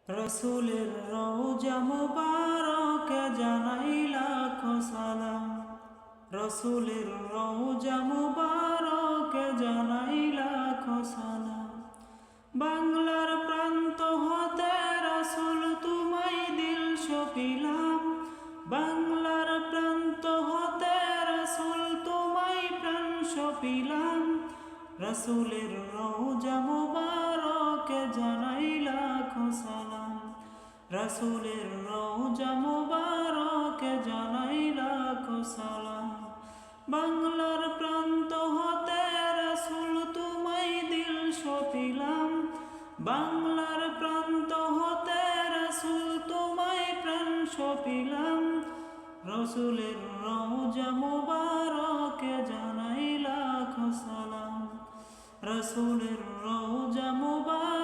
রসুলের রওজা মুবারকে জানাই লাখো সালাম। রসুলের রওজা মুবারকে জানাই লাখো সালাম। বাংলার প্রান্ত হতে রসুল তোমায় দিল সপিলাম। বাংলার প্রান্ত হতে রসুল তোমায় প্রাণ সপিলাম। রসুলের রওজা মুবারকে জানাই লাখো সালাম। রসুলের রওজা মুবারকে জানাই লাখো সালাম। বাংলার প্রান্ত হতে রসুল তোমায় দিল সপিলাম। বাংলার প্রান্ত হতে রসুল তোমায় প্রাণ সপিলাম। রসুলের রওজা মুবারকে জানাই লাখো সালাম। রসুলের রওজা মুবারক